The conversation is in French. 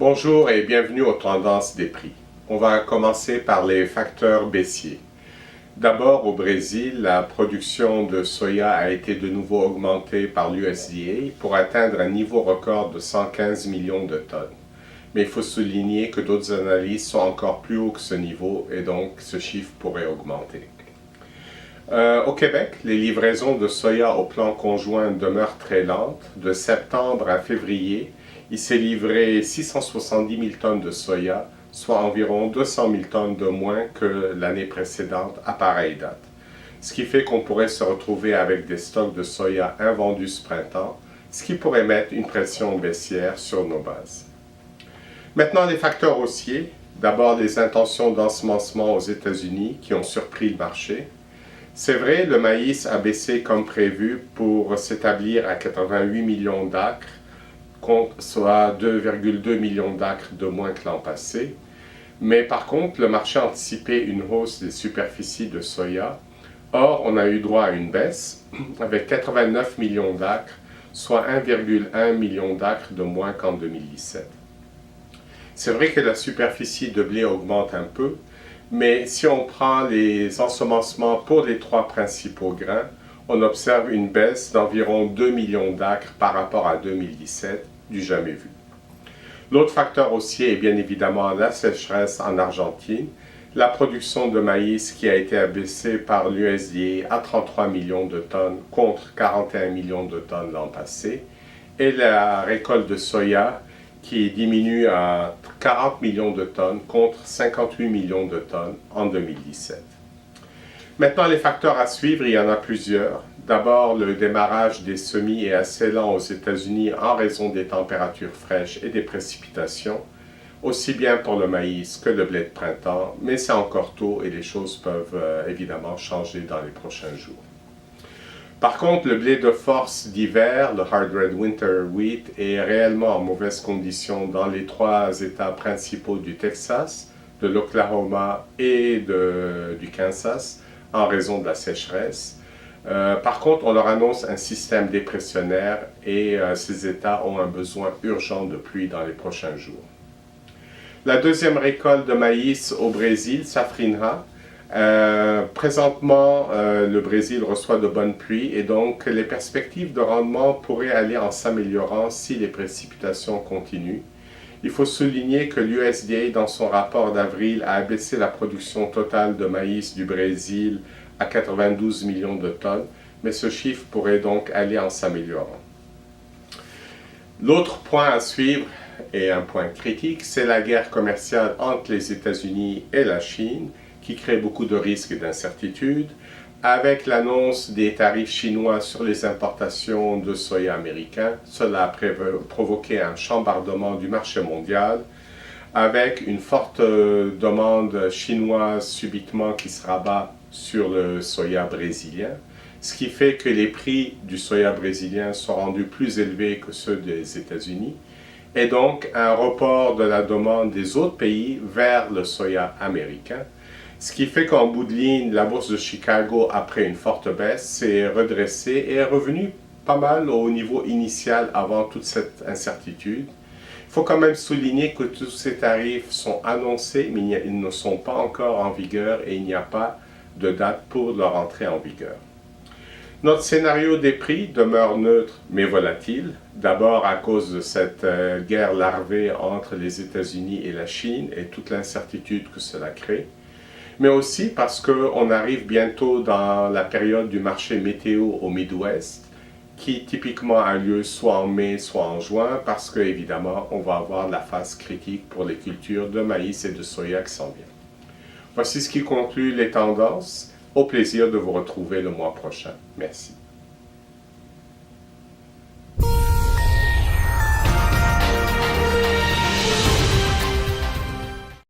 Bonjour et bienvenue aux tendances des prix. On va commencer par les facteurs baissiers. D'abord, au Brésil, la production de soya a été de nouveau augmentée par l'USDA pour atteindre un niveau record de 115 millions de tonnes. Mais il faut souligner que d'autres analyses sont encore plus hauts que ce niveau et donc ce chiffre pourrait augmenter. Au Québec, les livraisons de soya au plan conjoint demeurent très lentes. De septembre à février, il s'est livré 670 000 tonnes de soya, soit environ 200 000 tonnes de moins que l'année précédente à pareille date. Ce qui fait qu'on pourrait se retrouver avec des stocks de soya invendus ce printemps, ce qui pourrait mettre une pression baissière sur nos bases. Maintenant, les facteurs haussiers. D'abord, les intentions d'ensemencement aux États-Unis qui ont surpris le marché. C'est vrai, le maïs a baissé comme prévu pour s'établir à 88 millions d'acres, soit 2,2 millions d'acres de moins que l'an passé. Mais par contre, le marché anticipait une hausse des superficies de soya. Or, on a eu droit à une baisse avec 89 millions d'acres, soit 1,1 million d'acres de moins qu'en 2017. C'est vrai que la superficie de blé augmente un peu, mais si on prend les ensemencements pour les trois principaux grains, on observe une baisse d'environ 2 millions d'acres par rapport à 2017, du jamais vu. L'autre facteur haussier est bien évidemment la sécheresse en Argentine, la production de maïs qui a été abaissée par l'USDA à 33 millions de tonnes contre 41 millions de tonnes l'an passé, et la récolte de soya qui diminue à 40 millions de tonnes contre 58 millions de tonnes en 2017. Maintenant, les facteurs à suivre, il y en a plusieurs. D'abord, le démarrage des semis est assez lent aux États-Unis en raison des températures fraîches et des précipitations, aussi bien pour le maïs que le blé de printemps, mais c'est encore tôt et les choses peuvent évidemment changer dans les prochains jours. Par contre, le blé de force d'hiver, le Hard Red Winter Wheat, est réellement en mauvaise condition dans les trois États principaux du Texas, de l'Oklahoma et du Kansas, en raison de la sécheresse. Par contre, on leur annonce un système dépressionnaire et ces États ont un besoin urgent de pluie dans les prochains jours. La deuxième récolte de maïs au Brésil, Safrinha. Présentement, le Brésil reçoit de bonnes pluies et donc les perspectives de rendement pourraient aller en s'améliorant si les précipitations continuent. Il faut souligner que l'USDA, dans son rapport d'avril, a abaissé la production totale de maïs du Brésil à 92 millions de tonnes, mais ce chiffre pourrait donc aller en s'améliorant. L'autre point à suivre, et un point critique, c'est la guerre commerciale entre les États-Unis et la Chine, qui crée beaucoup de risques et d'incertitudes, avec l'annonce des tarifs chinois sur les importations de soya américain. Cela a provoqué un chambardement du marché mondial, avec une forte demande chinoise subitement qui se rabat sur le soya brésilien, ce qui fait que les prix du soya brésilien sont rendus plus élevés que ceux des États-Unis, et donc un report de la demande des autres pays vers le soya américain. Ce qui fait qu'en bout de ligne, la bourse de Chicago, après une forte baisse, s'est redressée et est revenue pas mal au niveau initial avant toute cette incertitude. Il faut quand même souligner que tous ces tarifs sont annoncés, mais ils ne sont pas encore en vigueur et il n'y a pas de date pour leur entrée en vigueur. Notre scénario des prix demeure neutre mais volatile, d'abord à cause de cette guerre larvée entre les États-Unis et la Chine et toute l'incertitude que cela crée, mais aussi parce qu'on arrive bientôt dans la période du marché météo au Midwest, qui typiquement a lieu soit en mai, soit en juin, parce que évidemment, on va avoir la phase critique pour les cultures de maïs et de soya qui s'en viennent. Voici ce qui conclut les tendances. Au plaisir de vous retrouver le mois prochain. Merci.